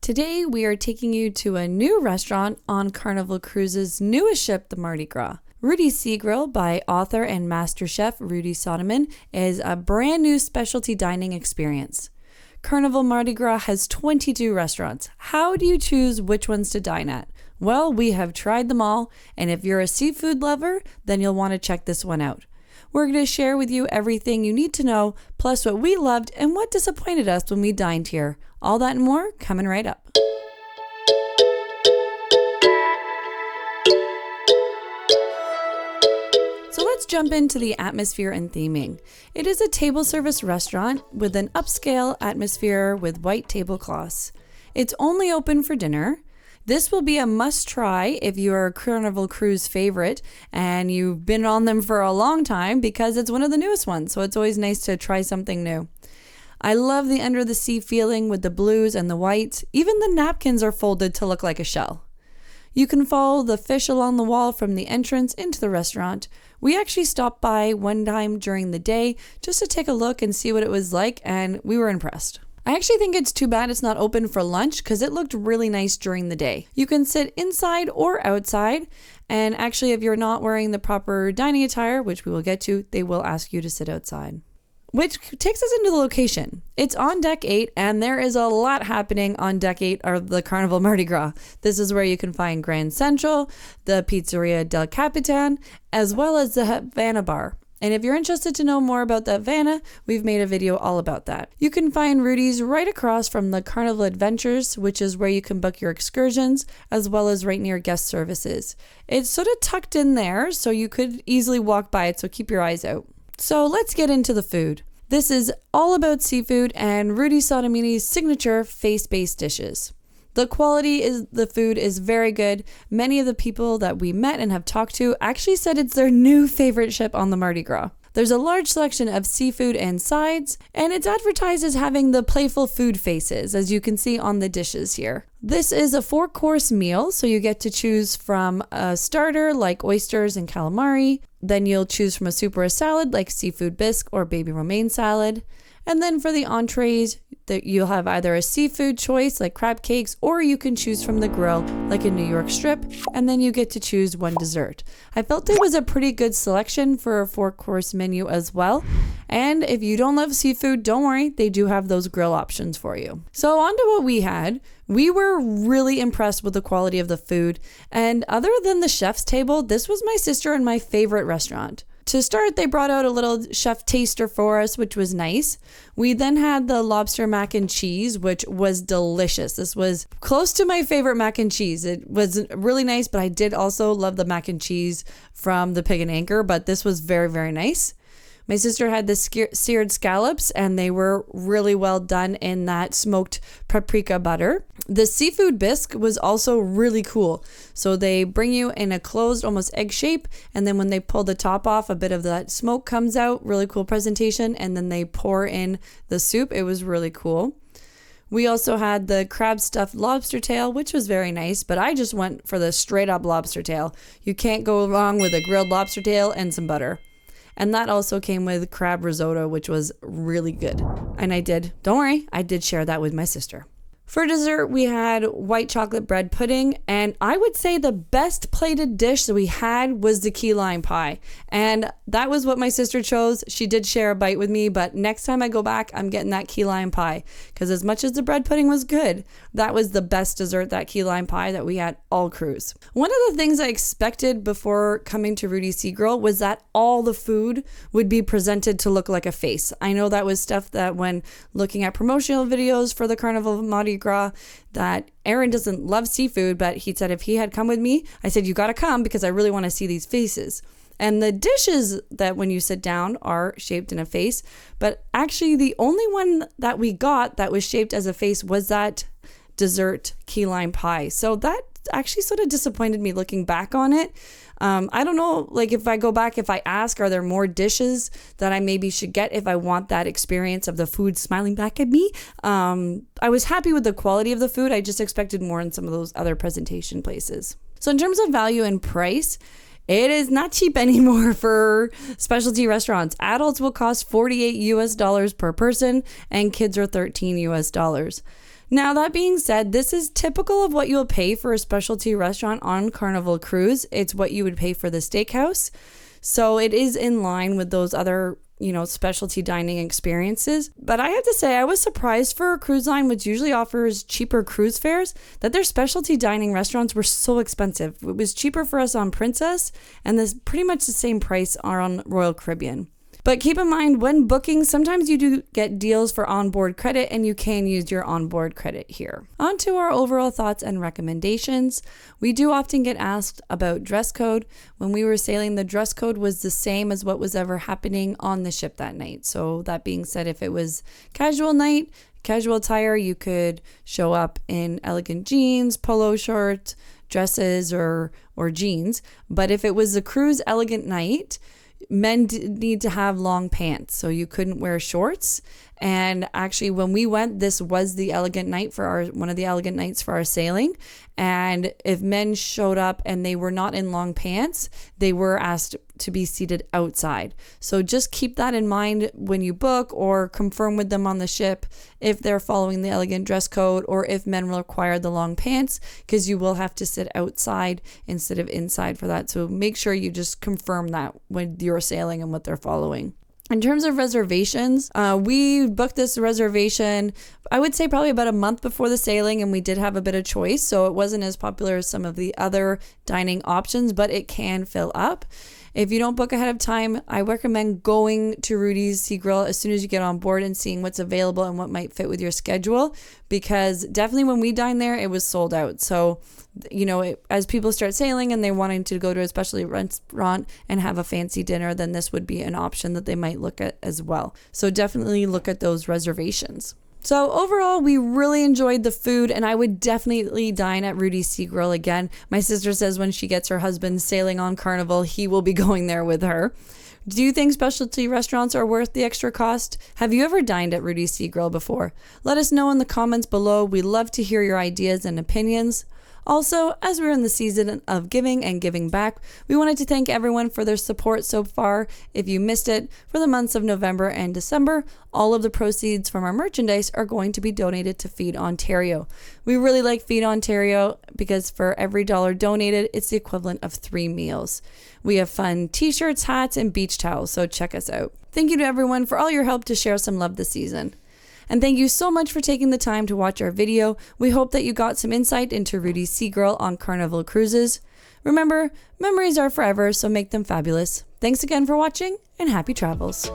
Today, we are taking you to a new restaurant on Carnival Cruise's newest ship, the Mardi Gras. Rudi Seagrill, by author and master chef Rudi is a brand new specialty dining experience. Carnival Mardi Gras has 22 restaurants. How do you choose which ones to dine at? Well, we have tried them all, and if you're a seafood lover, then you'll want to check this one out. We're going to share with you everything you need to know, plus what we loved and what disappointed us when we dined here. All that and more coming right up. So let's jump into the atmosphere and theming. It is a table service restaurant with an upscale atmosphere with white tablecloths. It's only open for dinner. This will be a must-try if you are a Carnival Cruise favorite and you've been on them for a long time because it's one of the newest ones, so it's always nice to try something new. I love the under-the-sea feeling with the blues and the whites. Even the napkins are folded to look like a shell. You can follow the fish along the wall from the entrance into the restaurant. We actually stopped by one time during the day just to take a look and see what it was like, and we were impressed. I actually think it's too bad it's not open for lunch because it looked really nice during the day. You can sit inside or outside, and actually if you're not wearing the proper dining attire, which we will get to, they will ask you to sit outside. Which takes us into the location. It's on Deck 8, and there is a lot happening on Deck 8 of the Carnival Mardi Gras. This is where you can find Grand Central, the Pizzeria del Capitan, as well as the Havana Bar. And if you're interested to know more about the Havana, we've made a video all about that. You can find Rudi's right across from the Carnival Adventures, which is where you can book your excursions, as well as right near guest services. It's sort of tucked in there, so you could easily walk by it, so keep your eyes out. So let's get into the food. This is all about seafood and Rudi Sodomini's signature face-based dishes. The quality is the food is very good. Many of the people that we met and have talked to actually said it's their new favorite ship on the Mardi Gras. There's a large selection of seafood and sides, and it's advertised as having the playful food faces, as you can see on the dishes here. This is a 4-course meal, so you get to choose from a starter like oysters and calamari. Then you'll choose from a soup or a salad like seafood bisque or baby romaine salad. And then for the entrees, you'll have either a seafood choice like crab cakes, or you can choose from the grill like a New York strip, and then you get to choose one dessert. I felt it was a pretty good selection for a 4-course menu as well. And if you don't love seafood, don't worry, they do have those grill options for you. So on to what we had. We were really impressed with the quality of the food, and other than the chef's table, this was my sister and my favorite restaurant. To start, they brought out a little chef taster for us, which was nice. We then had the lobster mac and cheese, which was delicious. This was close to my favorite mac and cheese. It was really nice, but I did also love the mac and cheese from the Pig and Anchor, but this was very, very nice. My sister had the seared scallops, and they were really well done in that smoked paprika butter. The seafood bisque was also really cool. So they bring you in a closed, almost egg shape, and then when they pull the top off, a bit of that smoke comes out. Really cool presentation, and then they pour in the soup. It was really cool. We also had the crab stuffed lobster tail, which was very nice, but I just went for the straight up lobster tail. You can't go wrong with a grilled lobster tail and some butter. And that also came with crab risotto, which was really good. And don't worry, I did share that with my sister. For dessert, we had white chocolate bread pudding, and I would say the best plated dish that we had was the key lime pie. And that was what my sister chose. She did share a bite with me, but next time I go back, I'm getting that key lime pie. Because as much as the bread pudding was good, that was the best dessert, that key lime pie that we had all cruise. One of the things I expected before coming to Rudi Seagrill was that all the food would be presented to look like a face. I know that was stuff that when looking at promotional videos for the Carnival Mardi Gras, that Aaron doesn't love seafood, but he said if he had come with me, I said, you got to come because I really want to see these faces. And the dishes that when you sit down are shaped in a face, but actually the only one that we got that was shaped as a face was that dessert key lime pie. So that actually sort of disappointed me looking back on it. I don't know, like if I go back, if I ask, are there more dishes that I maybe should get if I want that experience of the food smiling back at me? I was happy with the quality of the food. I just expected more in some of those other presentation places. So in terms of value and price, it is not cheap anymore for specialty restaurants. Adults will cost $48 US per person and kids are $13 US. Now, that being said, this is typical of what you'll pay for a specialty restaurant on Carnival Cruise. It's what you would pay for the steakhouse. So it is in line with those other, specialty dining experiences. But I have to say, I was surprised for a cruise line which usually offers cheaper cruise fares that their specialty dining restaurants were so expensive. It was cheaper for us on Princess, and this pretty much the same price are on Royal Caribbean. But keep in mind, when booking, sometimes you do get deals for onboard credit, and you can use your onboard credit here. On to our overall thoughts and recommendations. We do often get asked about dress code. When we were sailing, the dress code was the same as what was ever happening on the ship that night. So that being said, if it was casual night, casual attire, you could show up in elegant jeans, polo shorts, dresses, or jeans. But if it was a cruise elegant night, men need to have long pants, so you couldn't wear shorts. And actually, when we went, this was the elegant night for one of the elegant nights for our sailing. And if men showed up and they were not in long pants, they were asked to be seated outside. So just keep that in mind when you book, or confirm with them on the ship if they're following the elegant dress code, or if men require the long pants, because you will have to sit outside instead of inside for that. So make sure you just confirm that when you're sailing and what they're following. In terms of reservations, we booked this reservation, I would say probably about a month before the sailing, and we did have a bit of choice. So it wasn't as popular as some of the other dining options, but it can fill up. If you don't book ahead of time, I recommend going to Rudi's Seagrill as soon as you get on board and seeing what's available and what might fit with your schedule, because definitely when we dined there, it was sold out. So, as people start sailing and they're wanting to go to a specialty restaurant and have a fancy dinner, then this would be an option that they might look at as well. So definitely look at those reservations. So overall, we really enjoyed the food, and I would definitely dine at Rudi's Seagrill again. My sister says when she gets her husband sailing on Carnival, he will be going there with her. Do you think specialty restaurants are worth the extra cost? Have you ever dined at Rudi's Seagrill before? Let us know in the comments below. We love to hear your ideas and opinions. Also, as we're in the season of giving and giving back, we wanted to thank everyone for their support so far. If you missed it, for the months of November and December, all of the proceeds from our merchandise are going to be donated to Feed Ontario. We really like Feed Ontario because for every dollar donated, it's the equivalent of 3 meals. We have fun t-shirts, hats, and beach towels, so check us out. Thank you to everyone for all your help to share some love this season. And thank you so much for taking the time to watch our video. We hope that you got some insight into Rudi's Seagrill on Carnival Cruises. Remember, memories are forever, so make them fabulous. Thanks again for watching, and happy travels.